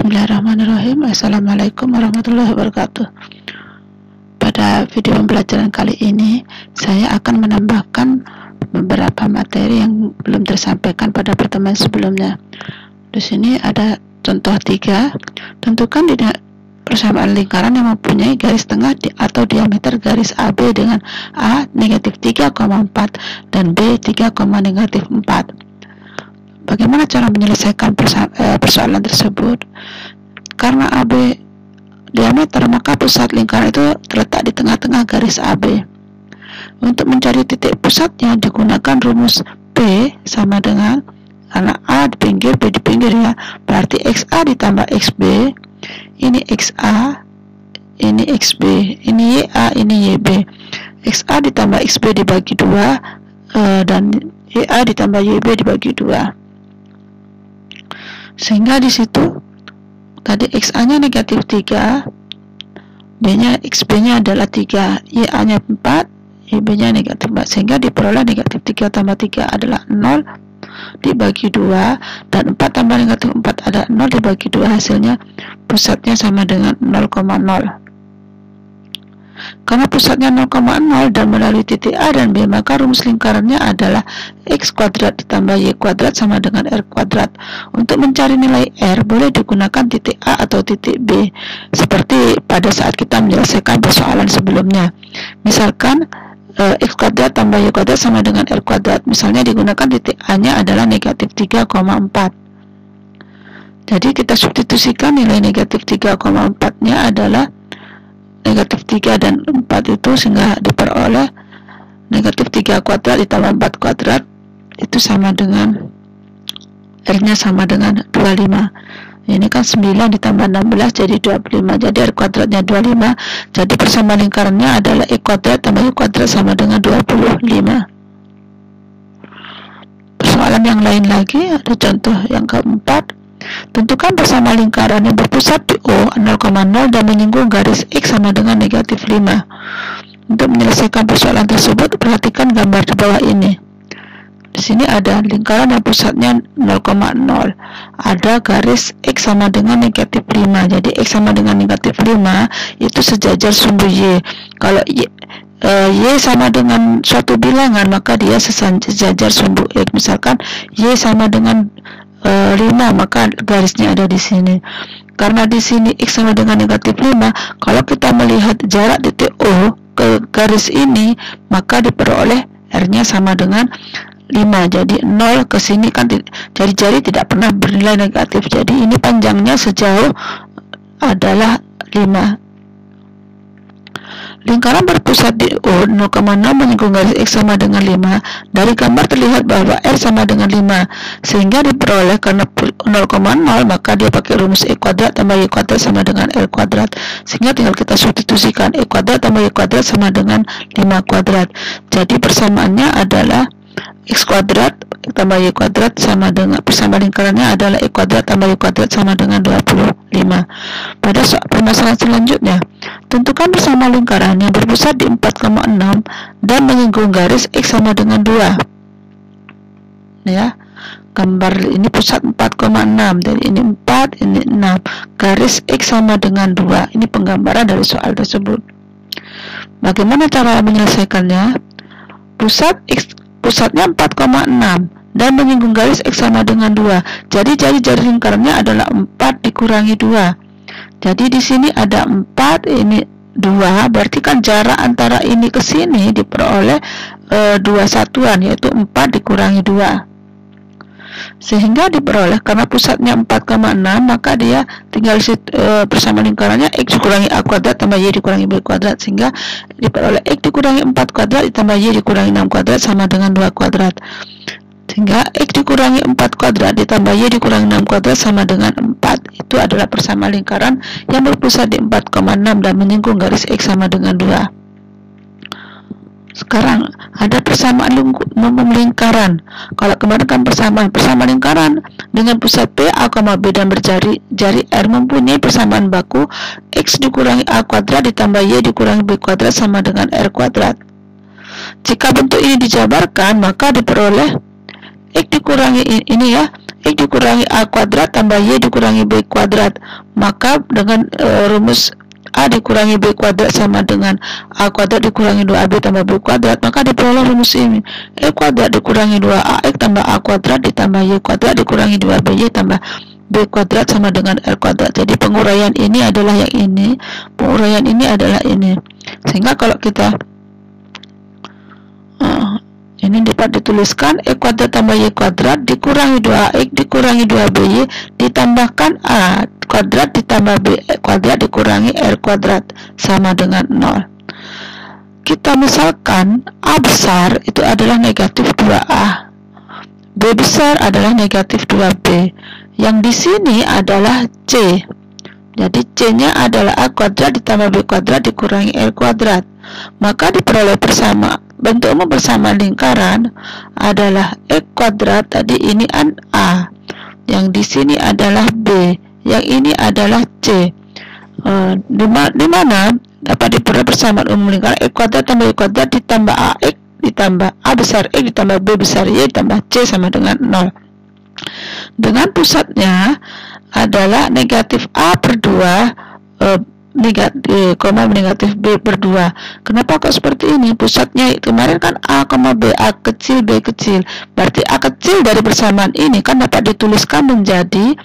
Bismillahirrahmanirrahim. Assalamualaikum warahmatullahi wabarakatuh. Pada video pembelajaran kali ini, saya akan menambahkan beberapa materi yang belum tersampaikan pada pertemuan sebelumnya. Di sini ada contoh 3. Tentukan persamaan lingkaran yang mempunyai garis tengah atau diameter garis AB dengan A negatif 3,4 dan B 3,4. Bagaimana cara menyelesaikan persoalan tersebut? Karena AB diameter, maka pusat lingkaran itu terletak di tengah-tengah garis AB. Untuk mencari titik pusatnya digunakan rumus P sama dengan, karena A di pinggir, B di pinggir ya, berarti XA ditambah XB, ini XA, ini XB, ini YA, ini YB. XA ditambah XB dibagi 2 dan YA ditambah YB dibagi 2. Sehingga di situ tadi XA-nya negatif 3, B-nya XB-nya adalah 3, YA-nya 4, YB-nya negatif 4, sehingga diperoleh negatif 3 tambah 3 adalah 0 dibagi 2, dan 4 tambah negatif 4 ada 0 dibagi 2, hasilnya pusatnya sama dengan 0,0. Karena pusatnya 0,0 dan melalui titik A dan B, maka rumus lingkarannya adalah X kuadrat ditambah Y kuadrat sama dengan R kuadrat. Untuk mencari nilai R, boleh digunakan titik A atau titik B, seperti pada saat kita menyelesaikan persoalan sebelumnya. Misalkan X kuadrat tambah Y kuadrat sama dengan R kuadrat. Misalnya digunakan titik A-nya adalah negatif 3,4. Jadi kita substitusikan nilai negatif 3,4-nya adalah negatif 3 dan 4 itu, sehingga diperoleh negatif 3 kuadrat ditambah 4 kuadrat itu sama dengan R-nya sama dengan 25. Ini kan 9 ditambah 16 jadi 25, jadi R kuadratnya 25. Jadi persamaan lingkarannya adalah E kuadrat tambah Y kuadrat sama dengan 25. Persoalan yang lain lagi, ada contoh yang keempat. Tentukan persamaan lingkaran yang berpusat di O 0,0 dan menyinggung garis X sama dengan negatif 5. Untuk menyelesaikan persoalan tersebut, perhatikan gambar di bawah ini. Di sini ada lingkaran yang pusatnya 0,0. Ada garis X sama dengan negatif 5. Jadi X sama dengan negatif 5 itu sejajar sumbu Y. Kalau Y sama dengan suatu bilangan, maka dia sejajar sumbu X. Misalkan Y sama dengan 5, maka garisnya ada di sini. Karena di sini X sama dengan negatif 5, kalau kita melihat jarak titik O ke garis ini, maka diperoleh R-nya sama dengan 5. Jadi 0 ke sini kan jari-jari tidak pernah bernilai negatif. Jadi ini panjangnya sejauh adalah 5. Lingkaran berpusat di O 0,6 menyinggung garis X sama dengan 5. Dari gambar terlihat bahwa R sama dengan 5, sehingga diperoleh karena 0,0 maka dia pakai rumus E kuadrat tambah Y kuadrat sama dengan R kuadrat, sehingga tinggal kita substitusikan E kuadrat tambah Y kuadrat sama dengan 5 kuadrat. Jadi persamaannya adalah X kuadrat tambah Y kuadrat sama dengan, persamaan lingkarannya adalah E kuadrat tambah Y kuadrat sama dengan 25. Pada permasalahan selanjutnya, tentukan persamaan lingkaran yang berpusat di 4,6 dan menyinggung garis X sama dengan 2. Ya, gambar ini pusat 4,6, dan ini 4, ini 6. Garis X sama dengan 2. Ini penggambaran dari soal tersebut. Bagaimana cara menyelesaikannya? Pusatnya 4,6 dan menyinggung garis X sama dengan 2. Jadi jari-jari lingkarannya adalah 4 dikurangi 2. Jadi di sini ada 4, ini 2, berarti kan jarak antara ini ke sini diperoleh 2 satuan, yaitu 4 dikurangi 2. Sehingga diperoleh karena pusatnya 4,6, maka dia tinggal persamaan lingkarannya X dikurangi A kuadrat tambah Y dikurangi B kuadrat, sehingga diperoleh X dikurangi 4 kuadrat ditambah Y dikurangi 6 kuadrat sama dengan 2 kuadrat. Sehingga X dikurangi 4 kuadrat ditambah Y dikurangi 6 kuadrat sama dengan 4. Itu adalah persamaan lingkaran yang berpusat di 4,6 dan menyinggung garis X sama dengan 2. Sekarang ada persamaan umum lingkaran. Kalau kemarin kan persamaan lingkaran dengan pusat P, A, B dan berjari R mempunyai persamaan baku X dikurangi A kuadrat ditambah Y dikurangi B kuadrat sama dengan R kuadrat. Jika bentuk ini dijabarkan, maka diperoleh X dikurangi ini ya, X dikurangi A kuadrat tambah Y dikurangi B kuadrat. Maka dengan rumus A dikurangi B kuadrat sama dengan A kuadrat dikurangi 2AB tambah B kuadrat, maka diperoleh rumus ini. E kuadrat dikurangi 2AX tambah A kuadrat ditambah Y kuadrat dikurangi 2BY tambah B kuadrat sama dengan R kuadrat. Jadi penguraian ini adalah yang ini, penguraian ini adalah ini. Sehingga kalau kita ini dapat dituliskan E kuadrat tambah Y kuadrat dikurangi 2AX dikurangi 2BY ditambahkan A kuadrat ditambah B kuadrat dikurangi R kuadrat sama dengan 0. Kita misalkan A besar itu adalah negatif 2A, B besar adalah negatif 2B. Yang di sini adalah C. Jadi C-nya adalah A kuadrat ditambah B kuadrat dikurangi R kuadrat. Maka diperoleh bersama, bentuk umum bersama lingkaran adalah X kuadrat, tadi ini A. Yang di sini adalah B. Yang ini adalah C. Di mana dapat diperoleh bersama umum lingkaran X kuadrat tambah Y kuadrat ditambah AX ditambah A besar X ditambah B besar Y ditambah C sama dengan 0. Dengan pusatnya adalah negatif A per 2 negatif B per 2. Kenapa kok seperti ini? Pusatnya kemarin kan A, B, A kecil, B kecil. Berarti A kecil dari persamaan ini kan dapat dituliskan menjadi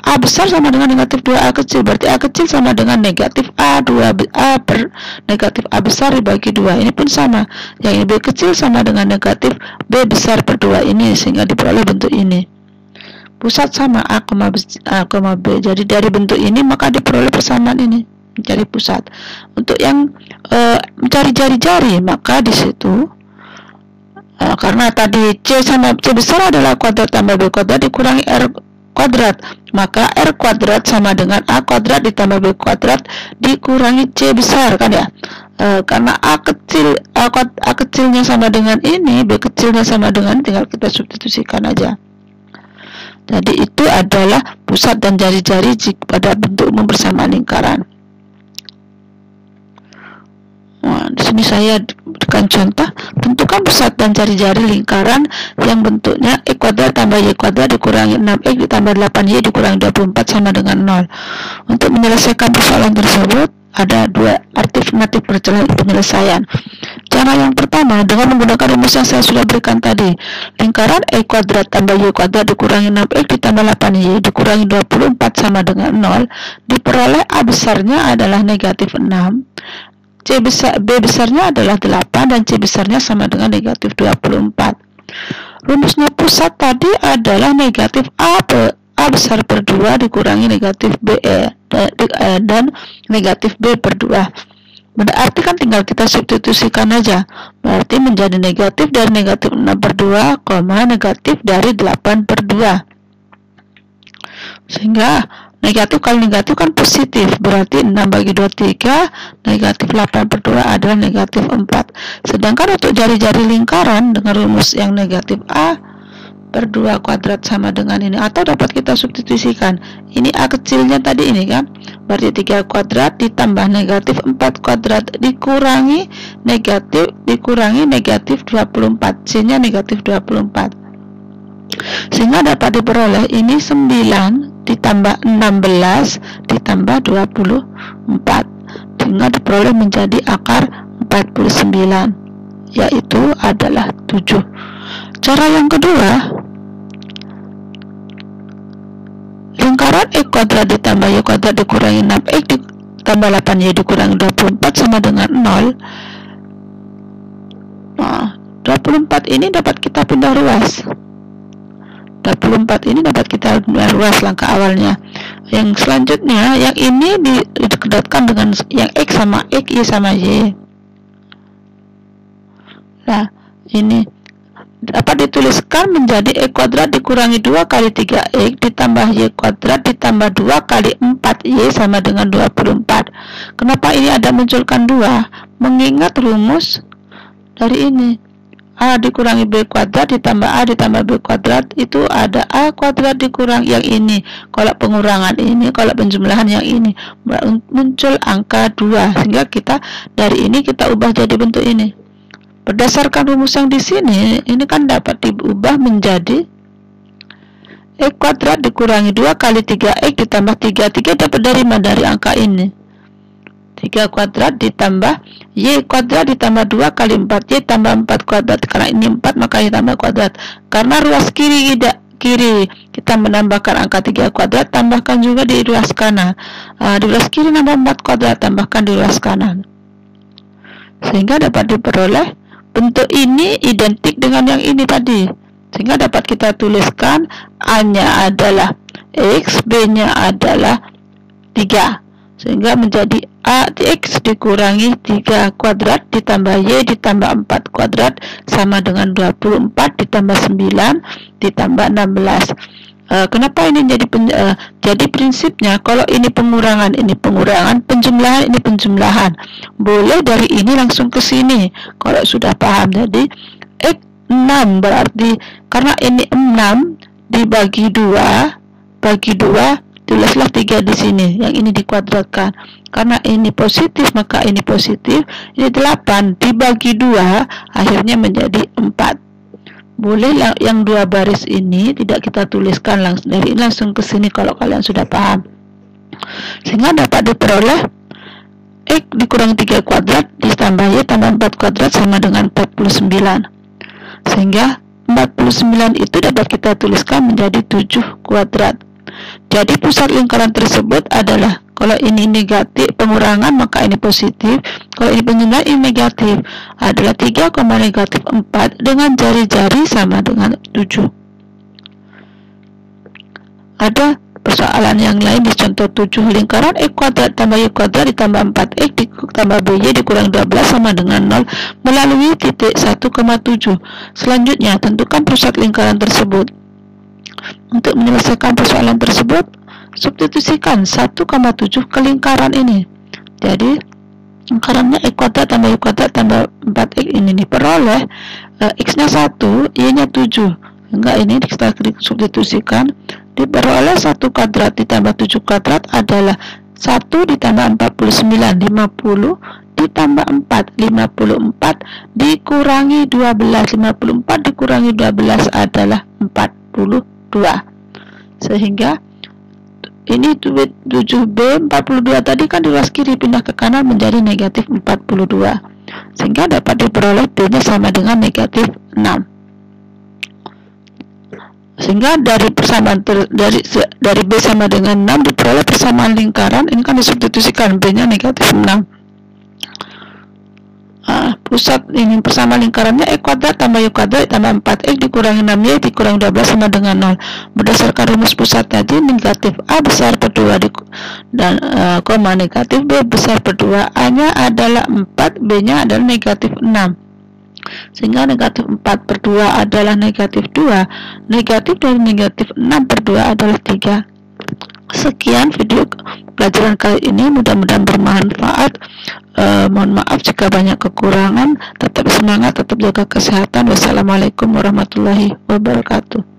A besar sama dengan negatif 2A kecil. Berarti A kecil sama dengan negatif A 2A per negatif A besar dibagi 2. Ini pun sama. Yang ini B kecil sama dengan negatif B besar per 2 ini, sehingga diperoleh bentuk ini. Pusat sama A, B. Jadi dari bentuk ini maka diperoleh persamaan ini. Mencari pusat. Untuk yang mencari jari-jari, maka di situ karena tadi C sama C besar adalah kuadrat tambah B kuadrat dikurangi R kuadrat, maka R kuadrat sama dengan A kuadrat ditambah B kuadrat dikurangi C besar, kan ya. Karena A kecilnya sama dengan ini, B kecilnya sama dengan, tinggal kita substitusikan aja. Jadi itu adalah pusat dan jari-jari pada bentuk umum bersama lingkaran. Nah, di sini saya berikan contoh. Tentukan pusat dan jari-jari lingkaran yang bentuknya X kuadrat tambah Y kuadrat dikurangi 6X ditambah 8Y dikurangi 24 sama dengan 0. Untuk menyelesaikan persoalan tersebut ada dua alternatif penyelesaian. Cara yang pertama dengan menggunakan rumus yang saya sudah berikan tadi. Lingkaran X kuadrat tambah Y kuadrat dikurangi 6X ditambah 8Y dikurangi 24 sama dengan 0. Diperoleh A besarnya adalah negatif 6. B besarnya adalah 8 dan C besarnya sama dengan negatif 24. Rumusnya pusat tadi adalah negatif A besar per 2 dikurangi negatif B dan negatif B per 2. Berarti kan tinggal kita substitusikan aja. Berarti menjadi negatif dari negatif 6 per 2, negatif dari 8 per 2. Sehingga negatif kali negatif kan positif, berarti 6 bagi 2, 3, negatif 8 per 2 adalah negatif 4. Sedangkan untuk jari-jari lingkaran dengan rumus yang negatif A per 2 kuadrat sama dengan ini, atau dapat kita substitusikan. Ini A kecilnya tadi ini kan, berarti 3 kuadrat ditambah negatif 4 kuadrat dikurangi negatif 24, C-nya negatif 24. Sehingga dapat diperoleh ini 9 ditambah 16 ditambah 24, sehingga diperoleh menjadi akar 49, yaitu adalah 7. Cara yang kedua, lingkaran X kuadrat ditambah Y kuadrat dikurangi 6X ditambah 8Y dikurangi 24 sama dengan 0. Nah, 24 ini dapat kita pindah ruas. 24 ini dapat kita ruas langkah awalnya. Yang selanjutnya, yang ini didekatkan dengan yang X sama X, Y sama Y. Nah, ini dapat dituliskan menjadi X kuadrat dikurangi 2 kali 3X ditambah Y kuadrat ditambah 2 kali 4Y sama dengan 24. Kenapa ini ada munculkan 2? Mengingat rumus dari ini. A dikurangi B kuadrat ditambah A ditambah B kuadrat, itu ada A kuadrat dikurangi yang ini. Kalau pengurangan ini, kalau penjumlahan yang ini, muncul angka 2. Sehingga kita dari ini kita ubah jadi bentuk ini. Berdasarkan rumus yang di sini, ini kan dapat diubah menjadi X kuadrat dikurangi 2 kali 3X ditambah 3. 3 dapat dari mana? Dari angka ini. 3 kuadrat ditambah Y kuadrat ditambah 2 kali 4. Y tambah 4 kuadrat. Karena ini 4 maka Y tambah kuadrat. Karena ruas kiri kita menambahkan angka 3 kuadrat, tambahkan juga di ruas kanan. Di ruas kiri nambah 4 kuadrat, tambahkan di ruas kanan. Sehingga dapat diperoleh bentuk ini identik dengan yang ini tadi. Sehingga dapat kita tuliskan A-nya adalah X, B-nya adalah 3. Sehingga menjadi AX dikurangi 3 kuadrat ditambah Y ditambah 4 kuadrat sama dengan 24 ditambah 9 ditambah 16. Kenapa ini jadi prinsipnya kalau ini pengurangan, penjumlahan, ini penjumlahan. Boleh dari ini langsung ke sini kalau sudah paham. Jadi X 6 berarti karena ini 6 dibagi 2, tulislah 3 di sini. Yang ini dikuadratkan. Karena ini positif maka ini positif. Ini 8 dibagi 2 akhirnya menjadi 4. Boleh yang 2 baris ini tidak kita tuliskan langsung dari ini langsung ke sini kalau kalian sudah paham. Sehingga dapat diperoleh X dikurangi 3 kuadrat ditambah Y tambah 4 kuadrat sama dengan 49. Sehingga 49 itu dapat kita tuliskan menjadi 7 kuadrat. Jadi pusat lingkaran tersebut adalah kalau ini negatif pengurangan maka ini positif, kalau ini penjumlahan ini negatif, adalah 3, negatif 4 dengan jari-jari sama dengan 7. Ada persoalan yang lain di contoh 7. Lingkaran X kuadrat tambah Y kuadrat ditambah 4X ditambah BY dikurang 12 sama dengan 0 melalui titik 1,7. Selanjutnya tentukan pusat lingkaran tersebut. Untuk menyelesaikan persoalan tersebut, substitusikan 1,7 ke lingkaran ini. Jadi lingkarannya X kuadrat tambah Y kuadrat tambah 4X ini diperoleh X-nya 1, Y-nya 7. Sehingga ini kita substitusikan diperoleh 1 kuadrat ditambah 7 kuadrat adalah 1 ditambah 49, 50 ditambah 4, 54 dikurangi 12, 54 dikurangi 12 adalah 42. Sehingga ini 7B 42 tadi kan di ruas kiri pindah ke kanan menjadi negatif 42. Sehingga dapat diperoleh B-nya sama dengan negatif 6. Sehingga dari persamaan dari B sama dengan 6 diperoleh persamaan lingkaran. Ini kan disubstitusikan B-nya negatif 6. Pusat ini persamaan lingkarannya X kuadrat tambah Y kuadrat tambah 4X dikurangi 6Y dikurangi 12 sama dengan 0. Berdasarkan rumus pusat tadi, negatif A besar per 2 dan koma negatif B besar per 2. A-nya adalah 4, B-nya adalah negatif 6. Sehingga negatif 4 per 2 adalah negatif 2. Negatif dari negatif 6 per 2 adalah 3. Sekian video pelajaran kali ini, mudah-mudahan bermanfaat. Mohon maaf jika banyak kekurangan. Tetap semangat, tetap jaga kesehatan. Wassalamualaikum warahmatullahi wabarakatuh.